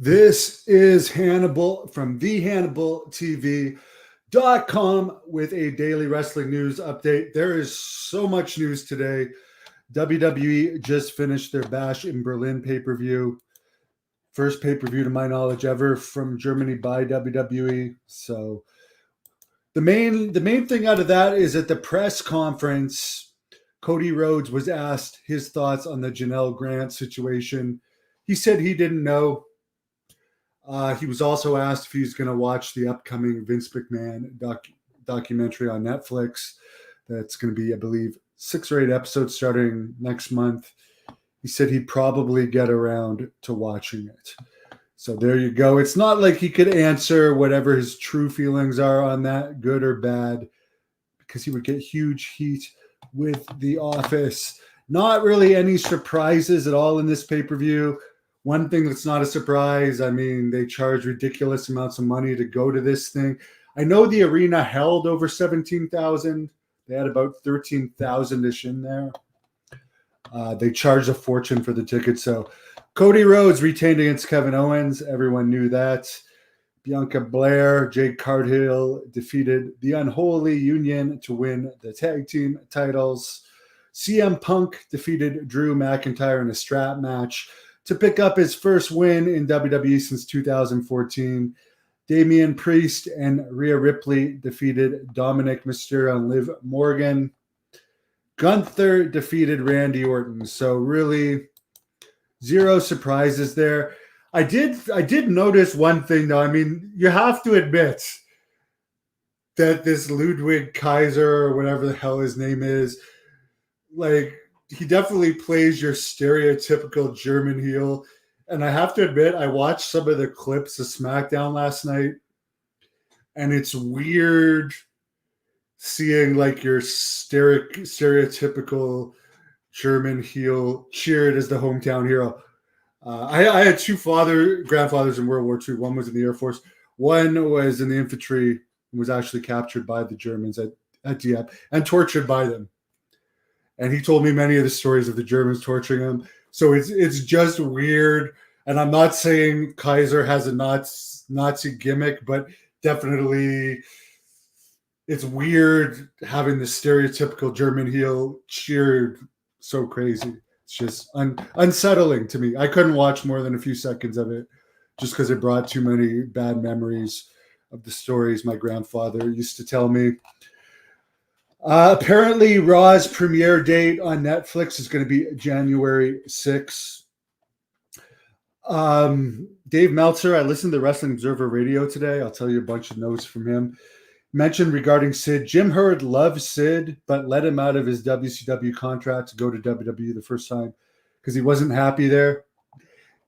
This is Hannibal from thehannibaltv.com with a daily wrestling news update. There is so much news today. WWE just finished their Bash in Berlin pay-per-view. First pay-per-view to my knowledge ever from Germany by WWE. So the main thing out of that is at the press conference, Cody Rhodes was asked his thoughts on the Janelle Grant situation. He said he didn't know. He was also asked if he's going to watch the upcoming Vince McMahon documentary on Netflix. That's going to be, I believe, 6 or 8 episodes starting next month. He said he'd probably get around to watching it. So there you go. It's not like he could answer whatever his true feelings are on that, good or bad, because he would get huge heat with The Office. Not really any surprises at all in this pay-per-view. One thing that's not a surprise, I mean, they charge ridiculous amounts of money to go to this thing. I know the arena held over 17,000. They had about 13,000-ish in there. They charged a fortune for the tickets. So Cody Rhodes retained against Kevin Owens. Everyone knew that. Bianca Belair, Jade Cargill defeated the Unholy Union to win the tag team titles. CM Punk defeated Drew McIntyre in a strap match to pick up his first win in WWE since 2014. Damian Priest and Rhea Ripley defeated Dominic Mysterio and Liv Morgan. Gunther defeated Randy Orton. So really, zero surprises there. I did notice one thing, though. I mean, you have to admit that this Ludwig Kaiser, or whatever the hell his name is, like, he definitely plays your stereotypical German heel. And I have to admit, I watched some of the clips of SmackDown last night, and it's weird seeing like your stereotypical German heel cheered as the hometown hero. I had 2 grandfathers in World War II. One was in the Air Force. One was in the infantry and was actually captured by the Germans at Dieppe and tortured by them. And he told me many of the stories of the Germans torturing him. So it's just weird. And I'm not saying Kaiser has a Nazi gimmick, but definitely it's weird having the stereotypical German heel cheered so crazy. It's just unsettling to me. I couldn't watch more than a few seconds of it just because it brought too many bad memories of the stories my grandfather used to tell me. Apparently, Raw's premiere date on Netflix is going to be January 6th. Dave Meltzer, I listened to Wrestling Observer Radio today. I'll tell you a bunch of notes from him. Mentioned regarding Sid. Jim Herd loves Sid, but let him out of his WCW contract to go to WWE the first time because he wasn't happy there.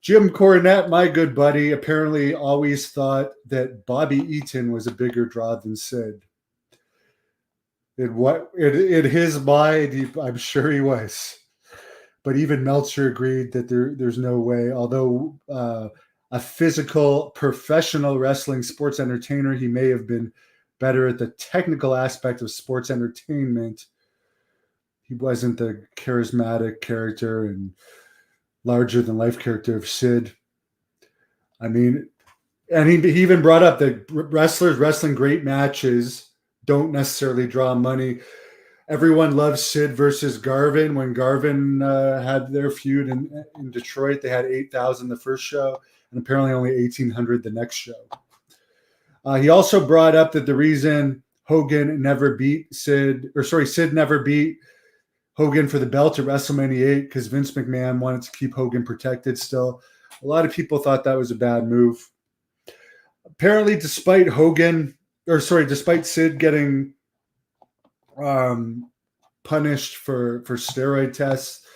Jim Cornette, my good buddy, apparently always thought that Bobby Eaton was a bigger draw than Sid. In his mind, I'm sure he was. But even Meltzer agreed that there's no way. Although a physical, professional wrestling sports entertainer, he may have been better at the technical aspect of sports entertainment. He wasn't the charismatic character and larger-than-life character of Sid. I mean, and he even brought up that wrestlers wrestling great matches don't necessarily draw money. Everyone loves Sid versus Garvin. When Garvin had their feud in Detroit, they had 8,000 the first show, and apparently only 1,800 the next show. He also brought up that the reason Sid never beat Hogan for the belt at WrestleMania 8 because Vince McMahon wanted to keep Hogan protected still. A lot of people thought that was a bad move. Apparently, despite Sid getting punished for steroid tests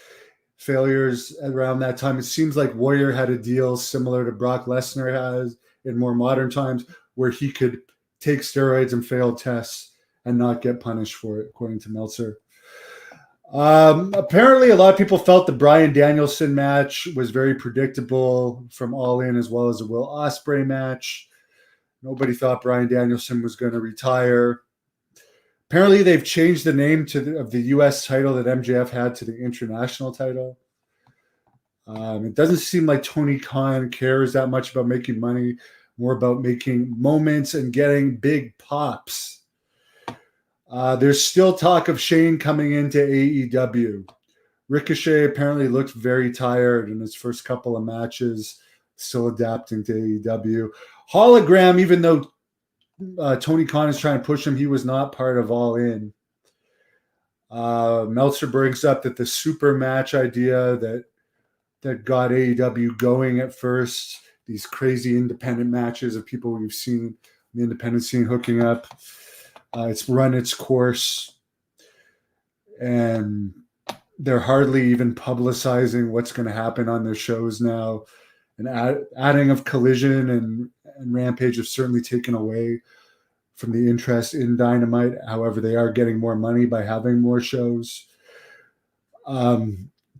failures around that time, it seems like Warrior had a deal similar to Brock Lesnar has in more modern times, where he could take steroids and fail tests and not get punished for it, according to Meltzer. Apparently, a lot of people felt the Bryan Danielson match was very predictable from All In, as well as the Will Ospreay match. Nobody thought Bryan Danielson was going to retire. Apparently, they've changed the name of the U.S. title that MJF had to the international title. It doesn't seem like Tony Khan cares that much about making money, more about making moments and getting big pops. There's still talk of Shane coming into AEW. Ricochet apparently looked very tired in his first couple of matches, still adapting to AEW. Hologram, even though Tony Khan is trying to push him, he was not part of All In. Meltzer brings up that the super match idea that got AEW going at first, these crazy independent matches of people we've seen the independent scene hooking up, it's run its course, and they're hardly even publicizing what's going to happen on their shows now. And adding of Collision and Rampage have certainly taken away from the interest in Dynamite. However, they are getting more money by having more shows.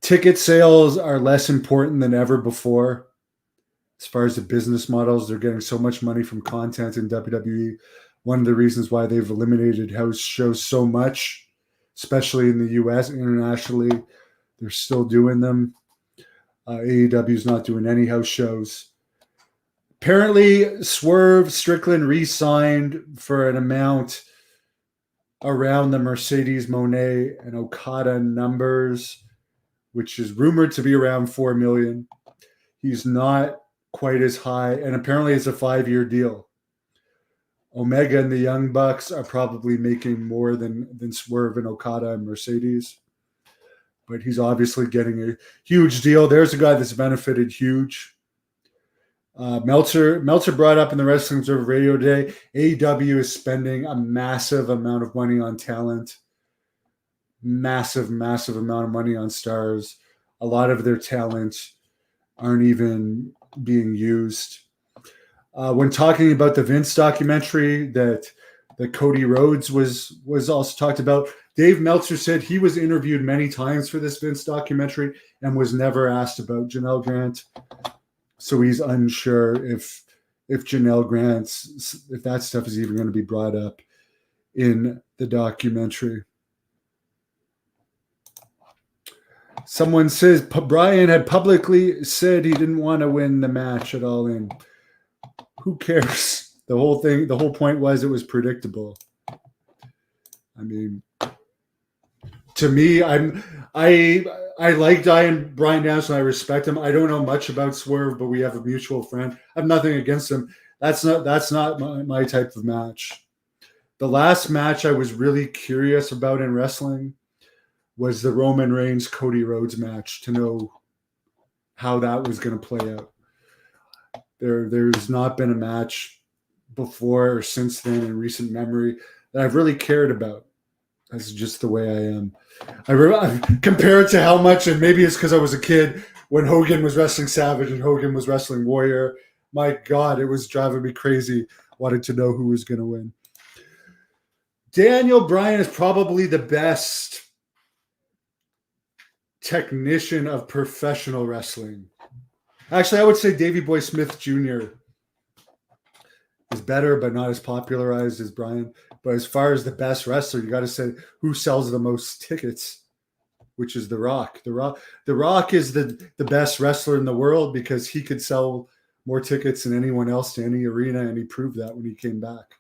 Ticket sales are less important than ever before. As far as the business models, they're getting so much money from content in WWE. One of the reasons why they've eliminated house shows so much, especially in the US, internationally, they're still doing them. AEW is not doing any house shows. Apparently, Swerve Strickland re-signed for an amount around the Mercedes Moné and Okada numbers, which is rumored to be around $4 million. He's not quite as high, and apparently it's a 5-year deal. Omega and the Young Bucks are probably making more than Swerve and Okada and Mercedes, but he's obviously getting a huge deal. There's a guy that's benefited huge. Meltzer brought up in the Wrestling Observer Radio today, AEW is spending a massive amount of money on talent, massive amount of money on stars. A lot of their talent aren't even being used. When talking about the Vince documentary that Cody Rhodes was also talked about, Dave Meltzer said he was interviewed many times for this Vince documentary and was never asked about Janelle Grant. So he's unsure if Janelle Grant's, if that stuff is even going to be brought up in the documentary. Someone says Brian had publicly said he didn't want to win the match at All In. Who cares? The whole point was it was predictable. I mean, to me, I like Brian Danielson. I respect him. I don't know much about Swerve, but we have a mutual friend. I have nothing against him. That's not my type of match. The last match I was really curious about in wrestling was the Roman Reigns Cody Rhodes match, to know how that was going to play out. There's not been a match before or since then in recent memory that I've really cared about. That's just the way I am. I compare it to how much, and maybe it's because I was a kid when Hogan was wrestling Savage and Hogan was wrestling Warrior. My God, it was driving me crazy, wanting to know who was going to win. Daniel Bryan is probably the best technician of professional wrestling. Actually, I would say Davey Boy Smith Jr. is better, but not as popularized as Bryan. But as far as the best wrestler, you got to say who sells the most tickets, which is The Rock. The Rock is the best wrestler in the world because he could sell more tickets than anyone else to any arena, and he proved that when he came back.